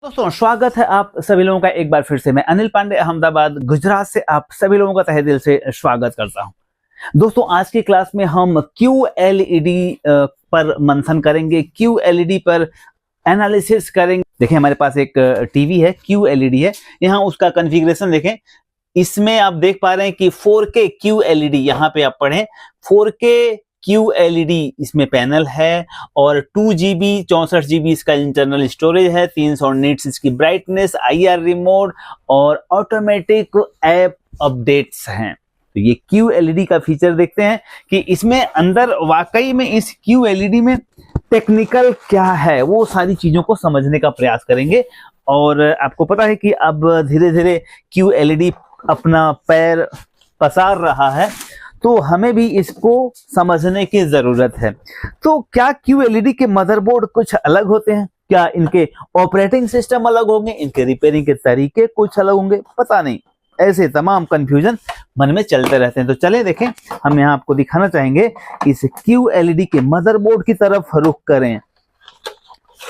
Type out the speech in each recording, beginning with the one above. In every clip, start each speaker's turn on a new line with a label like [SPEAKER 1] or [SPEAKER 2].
[SPEAKER 1] दोस्तों स्वागत है आप सभी लोगों का एक बार फिर से। मैं अनिल पांडे अहमदाबाद गुजरात से आप सभी लोगों का तहे दिल से स्वागत करता हूं। दोस्तों आज की क्लास में हम QLED पर मंथन करेंगे, QLED पर एनालिसिस करेंगे। देखें हमारे पास एक टीवी है, QLED है, यहाँ उसका कॉन्फ़िगरेशन देखें। इसमें आप देख पा रहे हैं कि 4K QLED, यहाँ पे आप पढ़ें 4K QLED इसमें पैनल है और 2GB 64GB इसका इंटरनल स्टोरेज है, 300 निट्स इसकी ब्राइटनेस, IR रिमोट और ऑटोमेटिक ऐप अपडेट्स हैं। तो ये QLED का फीचर देखते हैं कि इसमें अंदर वाकई में इस QLED में टेक्निकल क्या है, वो सारी चीजों को समझने का प्रयास करेंगे। और आपको पता है कि अब धीरे धीरे QLED अपना पैर पसार रहा है, तो हमें भी इसको समझने की जरूरत है। तो क्या QLED के मदरबोर्ड कुछ अलग होते हैं? क्या इनके ऑपरेटिंग सिस्टम अलग होंगे? इनके रिपेयरिंग के तरीके कुछ अलग होंगे? पता नहीं, ऐसे तमाम कंफ्यूजन मन में चलते रहते हैं। तो चलें देखें, हम यहाँ आपको दिखाना चाहेंगे इस QLED के मदरबोर्ड की तरफ रुख करें।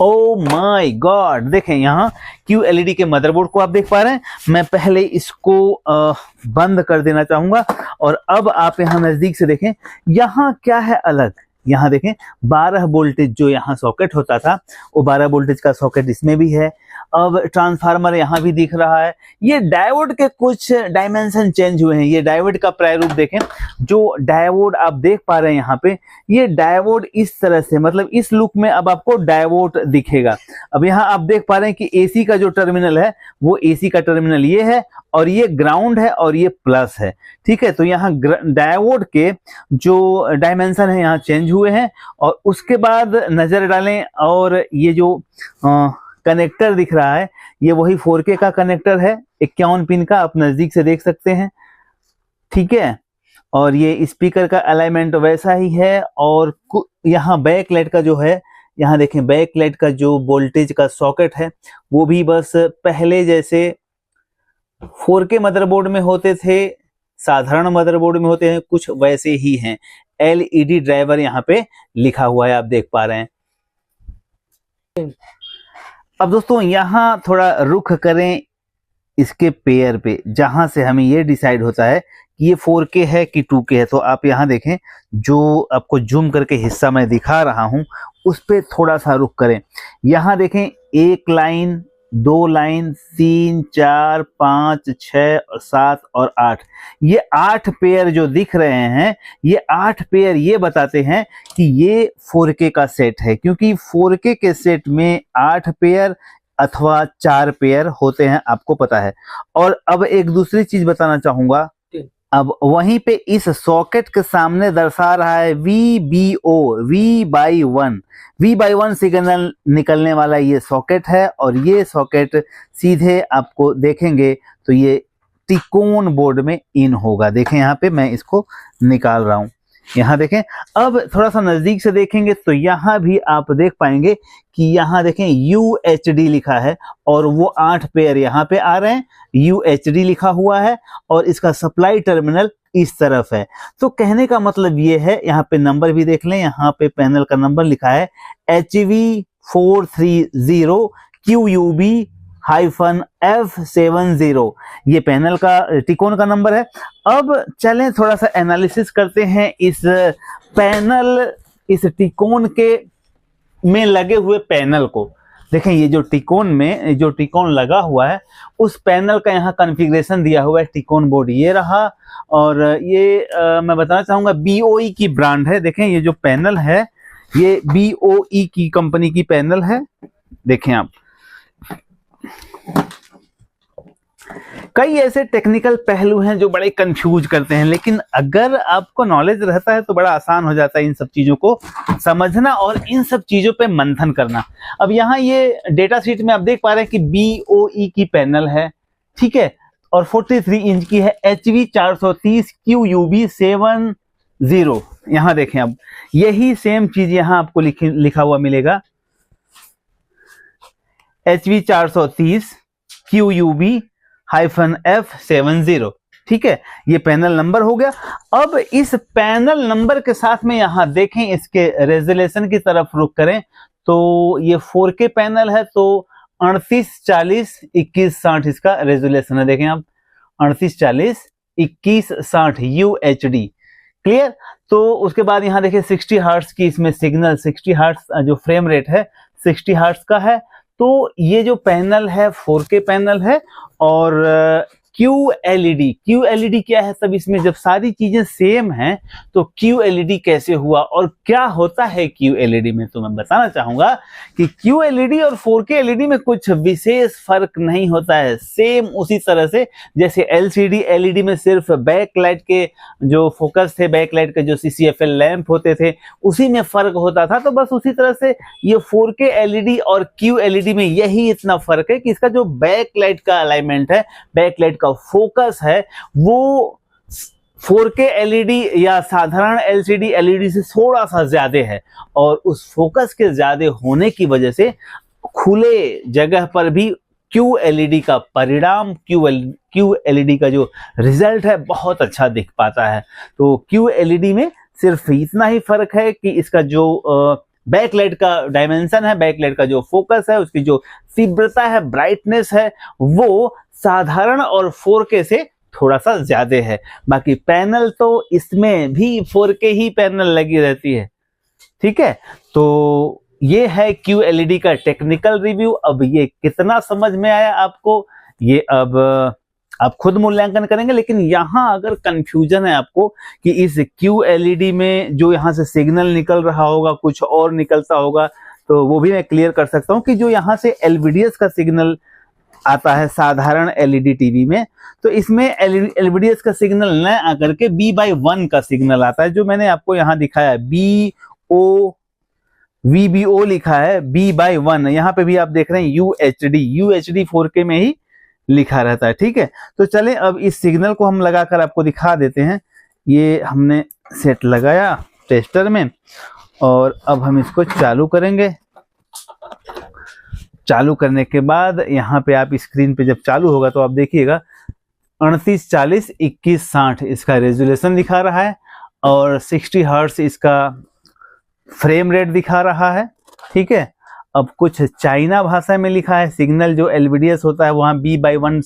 [SPEAKER 1] ओ माय गॉड, देखें यहाँ QLED के मदरबोर्ड को आप देख पा रहे हैं। मैं पहले इसको बंद कर देना चाहूंगा और अब आप यहाँ नजदीक से देखें, यहाँ क्या है अलग। यहाँ देखें 12 वोल्टेज जो यहाँ सॉकेट होता था, वो 12 वोल्टेज का सॉकेट इसमें भी है। अब ट्रांसफार्मर यहाँ भी दिख रहा है। ये डायोड के कुछ डायमेंशन चेंज हुए हैं। ये डायोड का प्रारूप देखें, जो डायोड आप देख पा रहे हैं यहाँ पे, ये डायोड इस तरह से, मतलब इस लुक में अब आपको डायोड दिखेगा। अब यहाँ आप देख पा रहे हैं कि AC का जो टर्मिनल है वो AC का टर्मिनल ये है और ये ग्राउंड है और ये प्लस है, ठीक है। तो यहाँ डायोड के जो डायमेंशन है यहाँ चेंज हुए हैं। और उसके बाद नजर डालें और ये जो कनेक्टर दिख रहा है, ये वही 4K का कनेक्टर है, 51 पिन का, आप नजदीक से देख सकते हैं, ठीक है। और ये स्पीकर का अलाइनमेंट वैसा ही है। और यहाँ बैक लाइट का जो है, यहाँ देखें बैक लाइट का जो वोल्टेज का सॉकेट है वो भी बस पहले जैसे 4K मदरबोर्ड में होते थे, साधारण मदरबोर्ड में होते हैं, कुछ वैसे ही हैं। LED ड्राइवर यहाँ पे लिखा हुआ है, आप देख पा रहे हैं। अब दोस्तों यहाँ थोड़ा रुख करें इसके पेयर पे, जहां से हमें ये डिसाइड होता है कि ये 4K है कि 2K है। तो आप यहाँ देखें, जो आपको जूम करके हिस्सा मैं दिखा रहा हूं उस पे थोड़ा सा रुख करें। यहाँ देखें 1 लाइन, 2 लाइन, 3, 4, 5, 6, 7 और 8, ये 8 पेयर जो दिख रहे हैं, ये 8 पेयर ये बताते हैं कि ये 4K का सेट है, क्योंकि 4K के सेट में 8 पेयर अथवा 4 पेयर होते हैं, आपको पता है। और अब एक दूसरी चीज बताना चाहूंगा, अब वहीं पे इस सॉकेट के सामने दर्शा रहा है VBO, V/1 सिग्नल निकलने वाला ये सॉकेट है। और ये सॉकेट सीधे आपको देखेंगे तो ये टिकोन बोर्ड में इन होगा। देखें यहाँ पे मैं इसको निकाल रहा हूं, यहाँ देखें। अब थोड़ा सा नजदीक से देखेंगे तो यहाँ भी आप देख पाएंगे कि यहाँ देखें UHD लिखा है और वो 8 पेयर यहाँ पे आ रहे हैं, UHD लिखा हुआ है और इसका सप्लाई टर्मिनल इस तरफ है। तो कहने का मतलब ये है, यहाँ पे नंबर भी देख लें, यहाँ पे पैनल का नंबर लिखा है HV430 QUB-F70, ये पैनल का टिकोन का नंबर है। अब चलें थोड़ा सा एनालिसिस करते हैं इस पैनल, इस टिकोन के में लगे हुए पैनल को। देखें ये जो टिकोन में जो टिकोन लगा हुआ है उस पैनल का यहाँ कॉन्फ़िगरेशन दिया हुआ है। टिकोन बोर्ड ये रहा और ये मैं बताना चाहूंगा BOE की ब्रांड है। देखें ये जो पैनल है ये BOE की कंपनी की पैनल है। देखें आप, कई ऐसे टेक्निकल पहलू हैं जो बड़े कंफ्यूज करते हैं, लेकिन अगर आपको नॉलेज रहता है तो बड़ा आसान हो जाता है इन सब चीजों को समझना और इन सब चीजों पे मंथन करना। अब यहाँ ये डेटा शीट में आप देख पा रहे हैं कि BOE की पैनल है, ठीक है, और 43 इंच की है, HV430 QUB-70। यहाँ देखें, अब यही सेम चीज यहाँ आपको लिखा हुआ मिलेगा, HV430 QUB-F70, ठीक है। ये पैनल नंबर हो गया। अब इस पैनल नंबर के साथ में यहाँ देखें, इसके रेजोल्यूशन की तरफ रुख करें तो ये 4K पैनल है, तो 3840/2160 इसका रेजोल्यूशन है। देखें आप 3840/2160 UHD। क्लियर। तो उसके बाद यहाँ देखिए 60 हर्ट्ज की इसमें सिग्नल, 60 हर्ट्ज जो फ्रेम रेट है 60 हर्ट्ज का है। तो ये जो पैनल है 4K पैनल है। और QLED क्या है? सब इसमें जब सारी चीजें सेम हैं तो QLED कैसे हुआ और क्या होता है QLED में, तो मैं बताना चाहूंगा कि QLED और 4K LED में कुछ विशेष फर्क नहीं होता है। सेम उसी तरह से जैसे LCD LED में सिर्फ बैक लाइट के जो फोकस थे, बैक लाइट के जो CCFL लैंप होते थे, उसी में फर्क होता था। तो बस उसी तरह से ये 4K LED और QLED में यही इतना फर्क है कि इसका जो बैक लाइट का अलाइनमेंट है, बैक लाइट का फोकस है, वो 4K LED या साधारण LCD LED से थोड़ा सा ज्यादा है। और उस फोकस के ज्यादा होने की वजह से खुले जगह पर भी QLED का परिणाम, QLED का जो रिजल्ट है बहुत अच्छा दिख पाता है। तो QLED में सिर्फ इतना ही फर्क है कि इसका जो बैकलाइट का डायमेंशन है, बैकलाइट का जो फोकस है, उसकी जो तीव्रता है, ब्राइटनेस है, वो साधारण और 4K से थोड़ा सा ज्यादा है। बाकी पैनल तो इसमें भी 4K ही पैनल लगी रहती है। ठीक है, तो ये है QLED का टेक्निकल रिव्यू। अब ये कितना समझ में आया आपको, ये अब आप खुद मूल्यांकन करेंगे। लेकिन यहाँ अगर कंफ्यूजन है आपको कि इस QLED में जो यहाँ से सिग्नल निकल रहा होगा कुछ और निकलता होगा, तो वो भी मैं क्लियर कर सकता हूँ कि जो यहाँ से LVDS का सिग्नल आता है साधारण LED टीवी में, तो इसमें LVDS का सिग्नल न आकर के B/1 का सिग्नल आता है, जो मैंने आपको यहाँ दिखाया है। VBO लिखा है, B/1। यहाँ पे भी आप देख रहे हैं UHD 4K में ही लिखा रहता है। ठीक है, तो चले अब इस सिग्नल को हम लगाकर आपको दिखा देते हैं। ये हमने सेट लगाया टेस्टर में और अब हम इसको चालू करेंगे। चालू करने के बाद यहाँ पे आप स्क्रीन पे जब चालू होगा तो आप देखिएगा 3840/2160 इसका रेजोल्यूशन दिखा रहा है और 60 हर्ट्ज इसका फ्रेम रेट दिखा रहा है। ठीक है, अब कुछ चाइना भाषा में लिखा है। सिग्नल जो LVDS होता है वहाँ B/1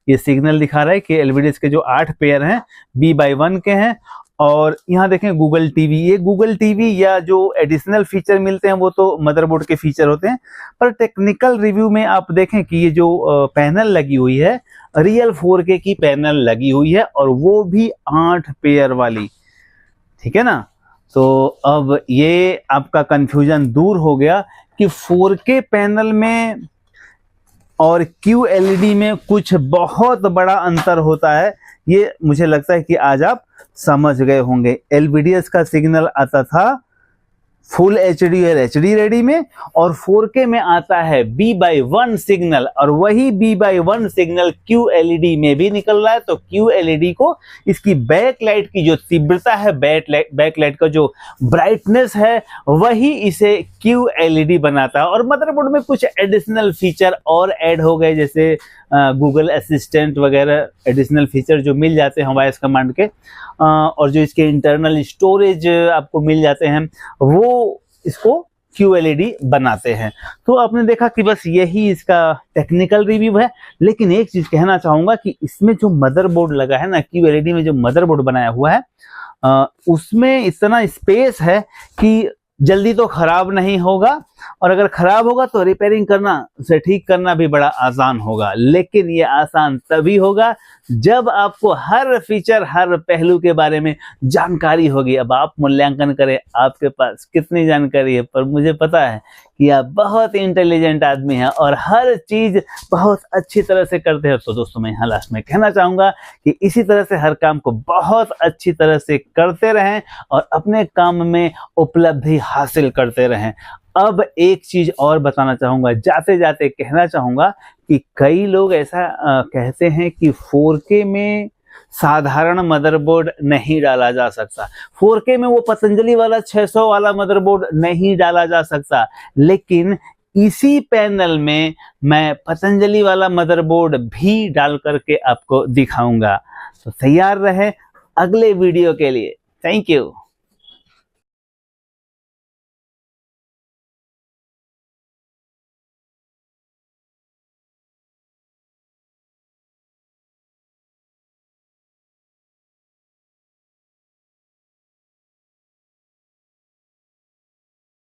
[SPEAKER 1] ये सिग्नल दिखा रहा है कि LVDS के जो 8 पेयर हैं B/1 के हैं। और यहाँ देखें गूगल टीवी, ये गूगल टीवी या जो एडिशनल फीचर मिलते हैं वो तो मदरबोर्ड के फीचर होते हैं, पर टेक्निकल रिव्यू में आप देखें कि ये जो पैनल लगी हुई है रियल 4K की पैनल लगी हुई है और वो भी 8 पेयर वाली। ठीक है ना, तो अब ये आपका कंफ्यूजन दूर हो गया कि 4K पैनल में और QLED में कुछ बहुत बड़ा अंतर होता है। ये मुझे लगता है कि आज आप समझ गए होंगे। LVDS का सिग्नल आता था फुल HD और HD रेडी में, और 4K में आता है B/1 सिग्नल, और वही B/1 सिग्नल QLED में भी निकल रहा है। तो QLED को इसकी बैकलाइट की जो तीव्रता है, बैकलाइट का जो ब्राइटनेस है, वही इसे QLED बनाता है। और मदरबोर्ड में कुछ एडिशनल फीचर और ऐड हो गए, जैसे गूगल असिस्टेंट वगैरह एडिशनल फीचर जो मिल जाते हैं वॉइस कमांड के, और जो इसके इंटरनल स्टोरेज आपको मिल जाते हैं वो इसको QLED बनाते हैं। तो आपने देखा कि बस यही इसका टेक्निकल रिव्यू है। लेकिन एक चीज कहना चाहूंगा कि इसमें जो मदरबोर्ड लगा है ना, QLED में जो मदरबोर्ड बनाया हुआ है उसमें इतना स्पेस है कि जल्दी तो खराब नहीं होगा, और अगर खराब होगा तो रिपेयरिंग करना, उसे ठीक करना भी बड़ा आसान होगा। लेकिन ये आसान तभी होगा जब आपको हर फीचर, हर पहलू के बारे में जानकारी होगी। अब आप मूल्यांकन करें आपके पास कितनी जानकारी है, पर मुझे पता है कि आप बहुत इंटेलिजेंट आदमी हैं और हर चीज बहुत अच्छी तरह से करते हैं। तो दोस्तों मैं यहाँ लास्ट में कहना चाहूंगा कि इसी तरह से हर काम को बहुत अच्छी तरह से करते रहें और अपने काम में उपलब्धि हासिल करते रहें। अब एक चीज और बताना चाहूंगा, जाते जाते कहना चाहूंगा कि कई लोग ऐसा कहते हैं कि 4K में साधारण मदरबोर्ड नहीं डाला जा सकता, 4K में वो पतंजलि वाला 600 वाला मदरबोर्ड नहीं डाला जा सकता। लेकिन इसी पैनल में मैं पतंजलि वाला मदरबोर्ड भी डाल करके आपको दिखाऊंगा। तो तैयार रहें अगले वीडियो के लिए। Thank you.